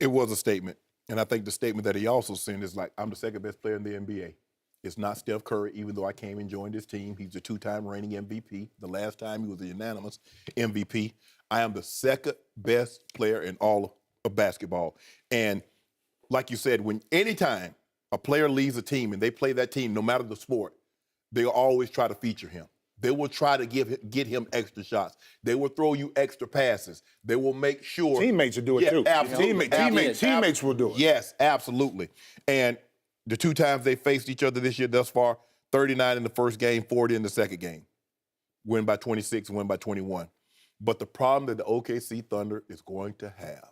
It was a statement. And I think the statement that he also sent is like, I'm the second best player in the NBA. It's not Steph Curry, even though I came and joined this team. He's a two-time reigning MVP. The last time he was a unanimous MVP. I am the second best player in all of basketball. And like you said, anytime a player leaves a team and they play that team, no matter the sport, they'll always try to feature him. They will try to get him extra shots. They will throw you extra passes. They will make sure. Teammates will do it too. Absolutely. Teammates will do it. Yes, absolutely. And the two times they faced each other this year thus far, 39 in the first game, 40 in the second game. Win by 26, win by 21. But the problem that the OKC Thunder is going to have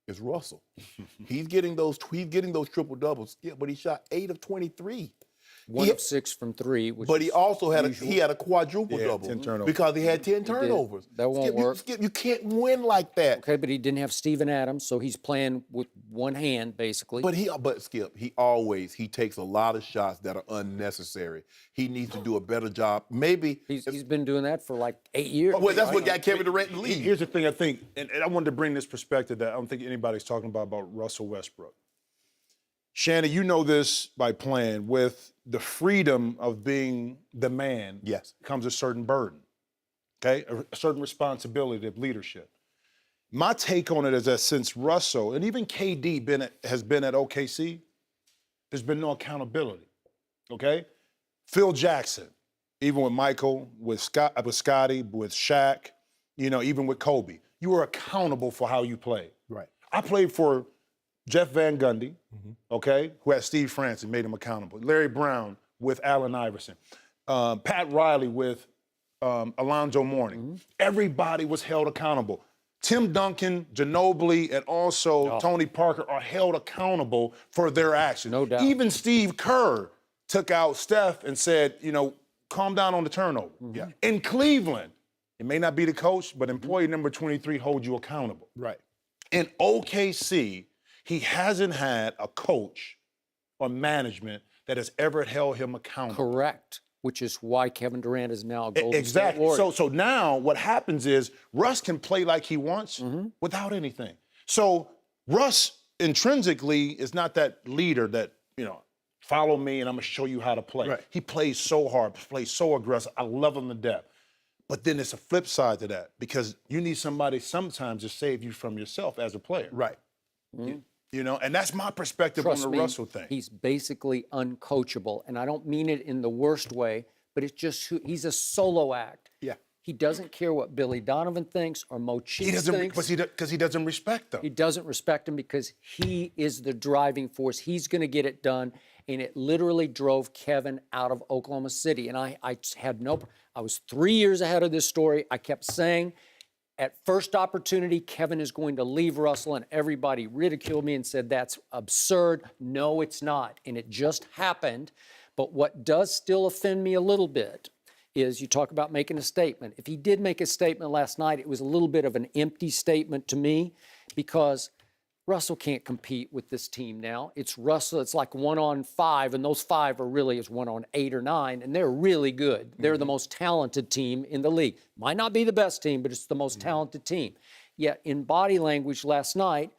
is Russell. He's getting those triple doubles. Yeah, but he shot 8 of 23. 1 of 6 from 3. But he also had a quadruple double 10 turnovers. because he had 10 turnovers. That won't work. You can't win like that. Okay, but he didn't have Steven Adams, so he's playing with one hand basically. But Skip, he takes a lot of shots that are unnecessary. He needs to do a better job. Maybe he's been doing that for like 8 years. Well, that's what got Kevin Durant in the league. Here's the thing, I think, and I wanted to bring this perspective that I don't think anybody's talking about Russell Westbrook. Shannon, you know this by playing. With the freedom of being the man, yes, comes a certain burden, okay? A certain responsibility of leadership. My take on it is that since Russell and even KD has been at OKC, there's been no accountability, okay? Phil Jackson, even with Michael, with Scotty, with Shaq, even with Kobe, you were accountable for how you played. Right. I played for Jeff Van Gundy, okay, who had Steve Francis, made him accountable. Larry Brown with Allen Iverson. Pat Riley with Alonzo Mourning. Everybody was held accountable. Tim Duncan, Ginobili, and also Tony Parker are held accountable for their actions. No doubt. Even Steve Kerr took out Steph and said, calm down on the turnover. Yeah. In Cleveland, it may not be the coach, but employee number 23 holds you accountable. Right. In OKC, he hasn't had a coach or management that has ever held him accountable. Correct, which is why Kevin Durant is now a Golden State Exactly. Warrior. So now what happens is Russ can play like he wants without anything. So Russ intrinsically is not that leader that, follow me and I'm going to show you how to play. Right. He plays so hard, plays so aggressive. I love him to death. But then it's a flip side to that because you need somebody sometimes to save you from yourself as a player. Right. And that's my perspective on the Russell thing. He's basically uncoachable, and I don't mean it in the worst way, but it's just he's a solo act. Yeah. He doesn't care what Billy Donovan thinks or Mo Cheeks thinks. Because he doesn't respect them. He doesn't respect him because he is the driving force. He's going to get it done, and it literally drove Kevin out of Oklahoma City. And I was 3 years ahead of this story. I kept saying, at first opportunity, Kevin is going to leave Russell, and everybody ridiculed me and said, that's absurd. No, it's not. And it just happened. But what does still offend me a little bit is you talk about making a statement. If he did make a statement last night, it was a little bit of an empty statement to me because Russell can't compete with this team now. It's Russell, it's like 1 on 5, and those 5 are really is 1 on 8 or 9, and they're really good. They're the most talented team in the league. Might not be the best team, but it's the most talented team. Yet in body language last night,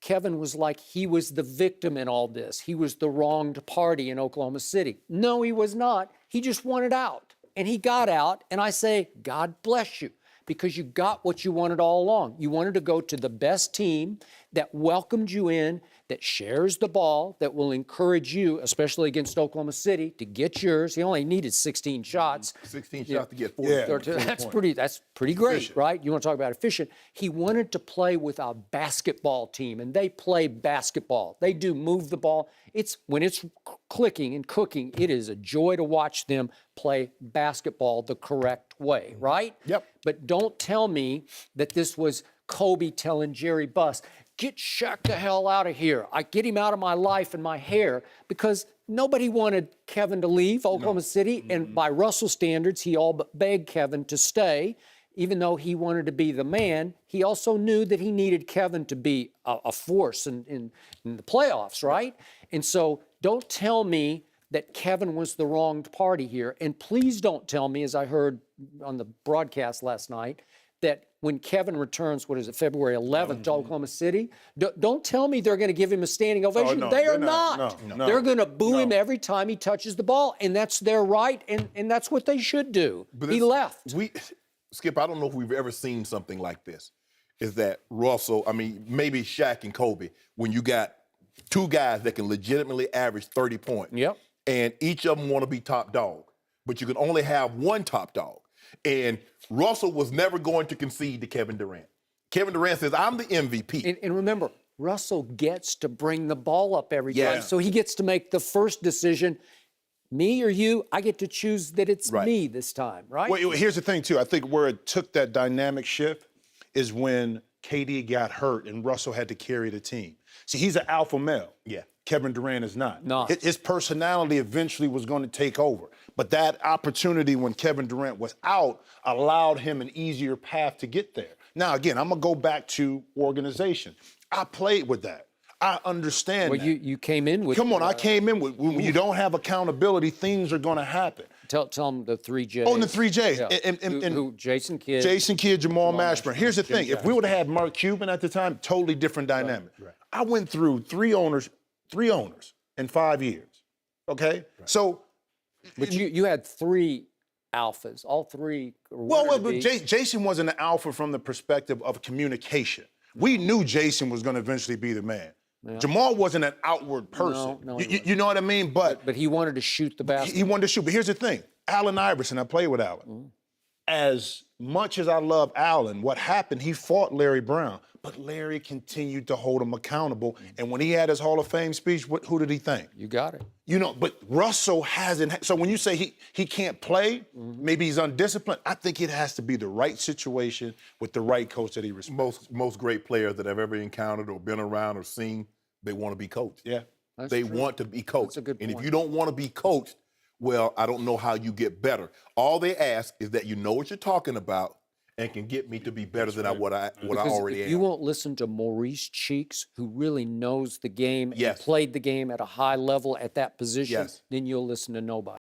Kevin was like he was the victim in all this. He was the wronged party in Oklahoma City. No, he was not. He just wanted out, and he got out, and I say, God bless you. Because you got what you wanted all along. You wanted to go to the best team that welcomed you in, that shares the ball, that will encourage you, especially against Oklahoma City, to get yours. He only needed 16 shots. 16 shots to get 40. Yeah. That's pretty great, efficient. Right? You want to talk about efficient. He wanted to play with a basketball team, and they play basketball. They do move the ball. When it's clicking and cooking, it is a joy to watch them play basketball the correct way, right? Yep. But don't tell me that this was Kobe telling Jerry Buss, get Shaq the hell out of here. I get him out of my life and my hair, because nobody wanted Kevin to leave Oklahoma City. And by Russell standards, he all but begged Kevin to stay. Even though he wanted to be the man, he also knew that he needed Kevin to be a force in the playoffs, right? And so don't tell me that Kevin was the wronged party here. And please don't tell me, as I heard on the broadcast last night, that when Kevin returns, what is it, February 11th to Oklahoma City. Don't tell me they're going to give him a standing ovation. no, they are they're not. not. No, they're going to boo no. him every time he touches the ball, and that's their right, and that's what they should do. But He it's- left. Skip, I don't know if we've ever seen something like this. Is that Russell, I mean, maybe Shaq and Kobe, when you got two guys that can legitimately average 30 points. Yep. And each of them want to be top dog, but you can only have one top dog. And Russell was never going to concede to Kevin Durant. Kevin Durant says, I'm the MVP. And remember, Russell gets to bring the ball up every Yeah. time, so he gets to make the first decision. Me or you, I get to choose that it's Right. me this time, right? Well, here's the thing, too. I think where it took that dynamic shift is when KD got hurt and Russell had to carry the team. See, he's an alpha male. Yeah. Kevin Durant is not. No. His personality eventually was going to take over. But that opportunity when Kevin Durant was out allowed him an easier path to get there. Now, again, I'm going to go back to organization. I played with that. I understand Well, that. you came in with. Come on, I came in with, when you don't have accountability, things are going to happen. Tell them the three J's. Oh, and the three J's. Yeah. And Who, Jason Kidd. Jason Kidd, Jamal Mashburn. Mashburn, Here's the Jim thing. If we would have had Mark Cuban at the time, totally different dynamic. Right. I went through three owners in 5 years. Okay? Right. So. But you had three alphas, all three. Well, but Jason wasn't an alpha from the perspective of communication. We knew Jason was going to eventually be the man. Yeah. Jamal wasn't an outward person. No, you know what I mean? But he wanted to shoot the basketball. He wanted to shoot. But here's the thing. Allen Iverson, I played with Allen. As much as I love Allen, what happened, he fought Larry Brown. But Larry continued to hold him accountable. And when he had his Hall of Fame speech, who did he thank? You got it. You know, but Russell hasn't. So when you say he can't play, maybe he's undisciplined, I think it has to be the right situation with the right coach that he respects. Most great players that I've ever encountered or been around or seen, they want to be coached. Yeah. They want to be coached. That's a good and point. if you don't want to be coached, well, I don't know how you get better. All they ask is that you know what you're talking about and can get me to be better than what I already if am. you won't listen to Maurice Cheeks, who really knows the game Yes. and played the game at a high level at that position, Yes. then you'll listen to nobody.